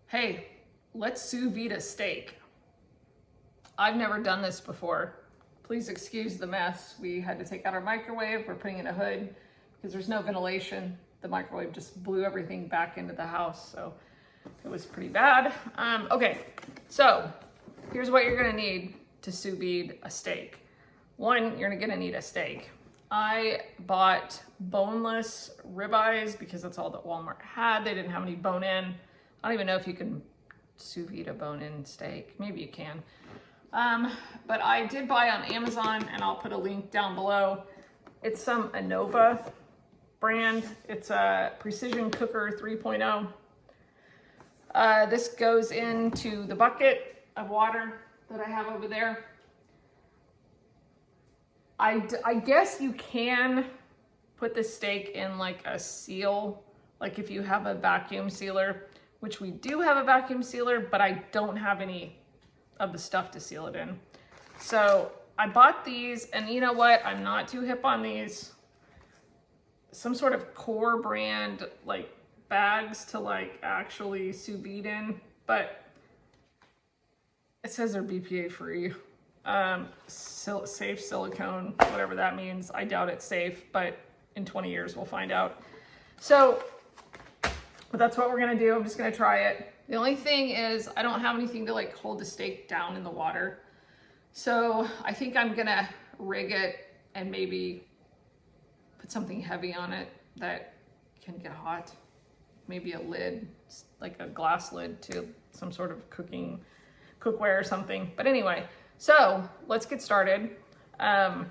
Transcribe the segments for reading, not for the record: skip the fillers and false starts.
Hey, let's sous vide a steak. I've never done this before. Please excuse the mess. We had to take out our microwave. We're putting in a hood because there's no ventilation. The microwave just blew everything back into the house, so it was pretty bad. Okay, so here's what you're gonna need to sous vide a steak. One, you're gonna need a steak. I bought boneless ribeyes because that's all that Walmart had. They didn't have any bone-in. I don't even know if you can sous vide a bone-in steak. Maybe you can. But I did buy on Amazon, and I'll put a link down below. It's some Anova brand. It's a Precision Cooker 3.0. This goes into the bucket of water that I have over there. I guess you can put the steak in like a seal, like if you have a vacuum sealer, which we do have a vacuum sealer, but I don't have any of the stuff to seal it in. So I bought these, and you know what? I'm not too hip on these. Some sort of Core brand like bags to like actually sous vide in, but it says they're BPA free. Safe silicone, whatever that means. I doubt it's safe, but in 20 years we'll find out. So but that's what we're gonna do. I'm just gonna try it. The only thing is I don't have anything to like hold the steak down in the water. So I think I'm gonna rig it and maybe put something heavy on it that can get hot. Maybe a lid, like a glass lid to some sort of cookware or something. But anyway, so let's get started. I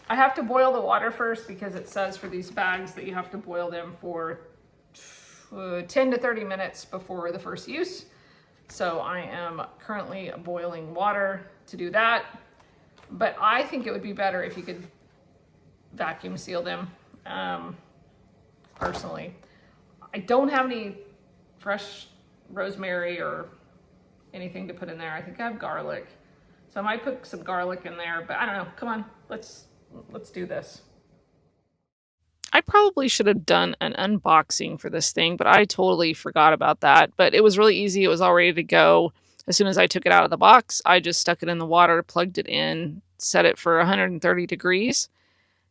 have to boil the water first because it says for these bags that you have to boil them for 10 to 30 minutes before the first use. So I am currently boiling water to do that. But I think it would be better if you could vacuum seal them, personally. I don't have any fresh rosemary or anything to put in there. I think I have garlic. So I might put some garlic in there, but I don't know. Come on, let's do this. I probably should have done an unboxing for this thing, but I totally forgot about that. But it was really easy. It was all ready to go. As soon as I took it out of the box, I just stuck it in the water, plugged it in, set it for 130 degrees,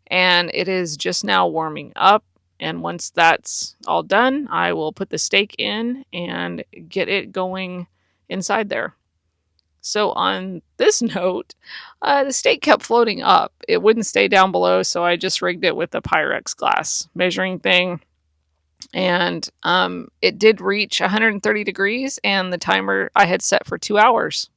and it is just now warming up. And once that's all done, I will put the steak in and get it going inside there. So on this note, the steak kept floating up. It wouldn't stay down below, so I just rigged it with a Pyrex glass measuring thing. And it did reach 130 degrees, and the timer I had set for 2 hours.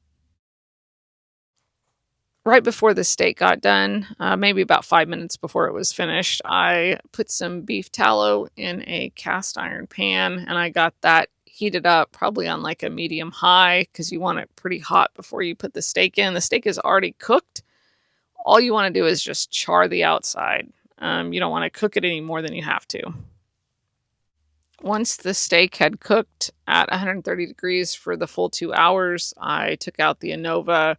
Right before the steak got done, maybe about 5 minutes before it was finished, I put some beef tallow in a cast iron pan, and I got that heated up probably on like a medium high because you want it pretty hot before you put the steak in. The steak is already cooked. All you want to do is just char the outside. You don't want to cook it any more than you have to. Once the steak had cooked at 130 degrees for the full 2 hours, I took out the Anova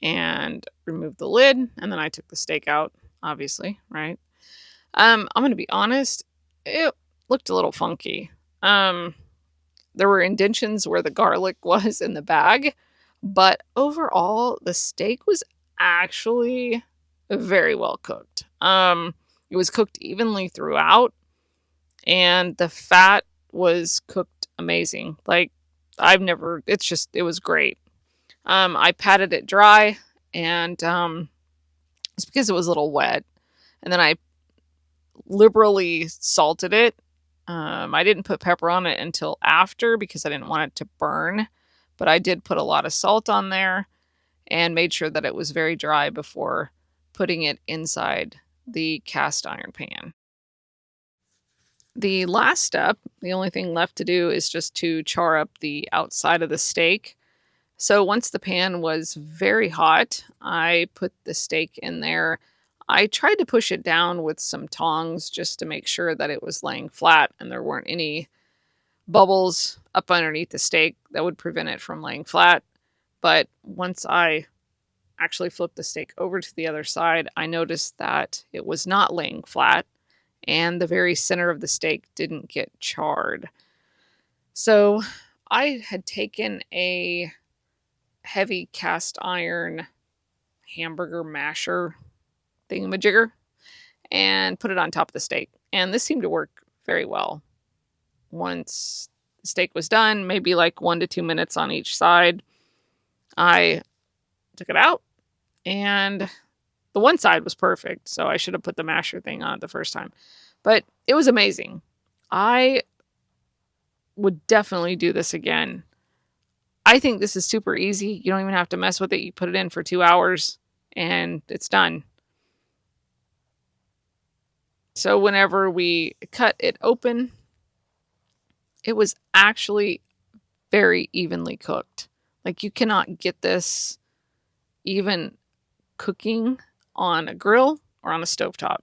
and removed the lid, and then I took the steak out, obviously, right? I'm going to be honest, it looked a little funky. There were indentions where the garlic was in the bag, but overall, the steak was actually very well cooked. It was cooked evenly throughout, and the fat was cooked amazing. Like, it was great. I patted it dry, and it's because it was a little wet. And then I liberally salted it. I didn't put pepper on it until after because I didn't want it to burn, but I did put a lot of salt on there and made sure that it was very dry before putting it inside the cast iron pan. The last step, the only thing left to do, is just to char up the outside of the steak. So once the pan was very hot, I put the steak in there. I tried to push it down with some tongs just to make sure that it was laying flat and there weren't any bubbles up underneath the steak that would prevent it from laying flat. But once I actually flipped the steak over to the other side, I noticed that it was not laying flat and the very center of the steak didn't get charred. So I had taken a heavy cast iron hamburger masher thingamajigger and put it on top of the steak. And this seemed to work very well. Once the steak was done, maybe like 1 to 2 minutes on each side, I took it out, and the one side was perfect. So I should have put the masher thing on it the first time. But it was amazing. I would definitely do this again. I think this is super easy. You don't even have to mess with it. You put it in for 2 hours and it's done. So whenever we cut it open, it was actually very evenly cooked. Like, you cannot get this even cooking on a grill or on a stovetop.